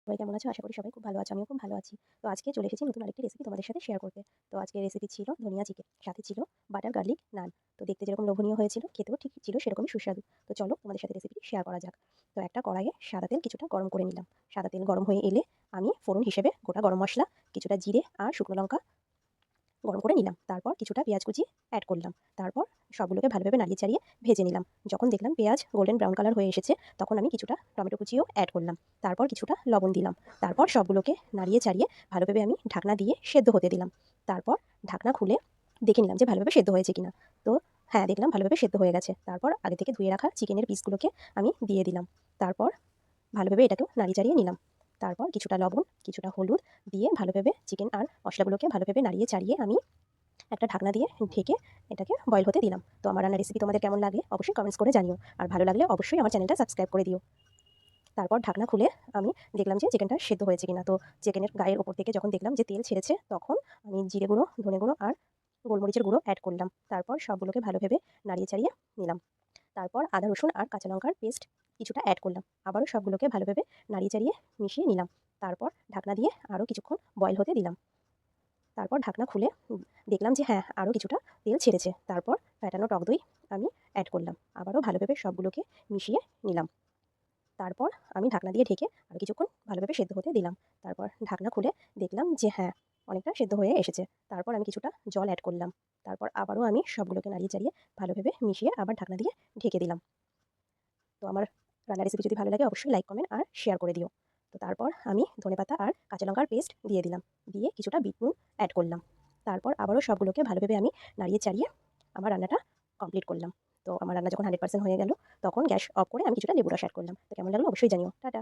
সবাই কেমন আছো? আশা করি সবাই খুব ভালো আছো। আমিও খুব ভালো আছি। তো আজকে চলে এসেছি নতুন আরেকটি রেসিপি তোমাদের সাথে শেয়ার করতে। তো আজকের রেসিপি ছিল ধনিয়া চিকেন। সাথে ছিল বাটার গার্লিক নান। তো দেখতে যেরকম লোভনীয় হয়েছিল, খেতেও ঠিক ছিল সেরকমই সুস্বাদু। তো চলো তোমাদের সাথে রেসিপিটি শেয়ার করা যাক। তো একটা কড়াইয়ে সাদা তেল কিছুটা গরম করে নিলাম। সাদা তেল গরম হয়ে এলে আমি ফোড়ন হিসেবে গোটা গরম মসলা, কিছুটা জিরে আর শুকনো লঙ্কা গরম করে নিলাম। তারপর কিছুটা পেঁয়াজ কুচি অ্যাড করলাম। তারপর সবগুলোকে ভালোভাবে নাড়িয়ে চাড়িয়ে ভেজে নিলাম। যখন দেখলাম পেঁয়াজ গোল্ডেন ব্রাউন কালার হয়ে এসেছে, তখন আমি কিছুটা টমেটো কুচিও অ্যাড করলাম। তারপর কিছুটা লবণ দিলাম। তারপর সবগুলোকে নাড়িয়ে চাড়িয়ে ভালোভাবে আমি ঢাকনা দিয়ে সেদ্ধ হতে দিলাম। তারপর ঢাকনা খুলে দেখে নিলাম যে ভালোভাবে সেদ্ধ হয়েছে কিনা। তো হ্যাঁ, দেখলাম ভালোভাবে সেদ্ধ হয়ে গেছে। তারপর আগে থেকে ধুয়ে রাখা চিকেনের পিসগুলোকে আমি দিয়ে দিলাম। তারপর ভালোভাবে এটাকেও নাড়িয়ে চাড়িয়ে নিলাম। তারপর কিছুটা লবণ, কিছুটা হলুদ দিয়ে ভালোভাবে চিকেন আর মশলাগুলোকে ভালোভাবে নাড়িয়ে চাড়িয়ে আমি একটা ঢাকনা দিয়ে ঢেকে এটাকে বয়েল হতে দিলাম। তো আমার রান্নার রেসিপি তোমাদের কেমন লাগে অবশ্যই কমেন্টস করে জানিও। আর ভালো লাগলে অবশ্যই আমার চ্যানেলটা সাবস্ক্রাইব করে দিও। তারপর ঢাকনা খুলে আমি দেখলাম যে চিকেনটা সেদ্ধ হয়েছে কিনা। তো চিকেনের গায়ের ওপর থেকে যখন দেখলাম যে তেল ছেড়েছে, তখন আমি জিরে গুঁড়ো, ধনে গুঁড়ো আর গোলমরিচের গুঁড়ো অ্যাড করলাম। তারপর সবগুলোকে ভালোভাবে নাড়িয়ে চাড়িয়ে নিলাম। তারপর আদা রসুন আর কাঁচা লঙ্কার পেস্ট কিছুটা অ্যাড করলাম। আবারও সবগুলোকে ভালোভাবে নাড়িয়ে চাড়িয়ে মিশিয়ে নিলাম। তারপর ঢাকনা দিয়ে আরও কিছুক্ষণ বয়েল হতে দিলাম। তারপর ঢাকনা খুলে দেখলাম যে হ্যাঁ, আরও কিছুটা তেল ছেড়েছে। তারপর ফ্যাটানো টক দই আমি অ্যাড করলাম। আবারও ভালোভাবে সবগুলোকে মিশিয়ে নিলাম। তারপর আমি ঢাকনা দিয়ে ঢেকে আরও কিছুক্ষণ ভালোভাবে সেদ্ধ হতে দিলাম। তারপর ঢাকনা খুলে দেখলাম যে হ্যাঁ, অনেকটা সেদ্ধ হয়ে এসেছে। তারপর আমি কিছুটা জল অ্যাড করলাম। তারপর আবারও আমি সবগুলোকে নাড়িয়ে চাড়িয়ে ভালোভাবে মিশিয়ে আবার ঢাকনা দিয়ে ঢেকে দিলাম। তো আমার রান্নার রেসিপি যদি ভালো লাগে অবশ্যই লাইক, কমেন্ট আর শেয়ার করে দিও। তো তারপর আমি ধনেপাতা আর কাঁচা লঙ্কার পেস্ট দিয়ে দিলাম। দিয়ে কিছুটা বিট নুন অ্যাড করলাম। তারপর আবারও সবগুলোকে ভালোভাবে আমি নাড়িয়ে চাড়িয়ে আমার রান্নাটা কমপ্লিট করলাম। তো আমার রান্না যখন 100% হয়ে গেল, তখন গ্যাস অফ করে আমি কিছুটা লেবু রস অ্যাড করলাম। তো কেমন লাগলো অবশ্যই জানিও। টাটা।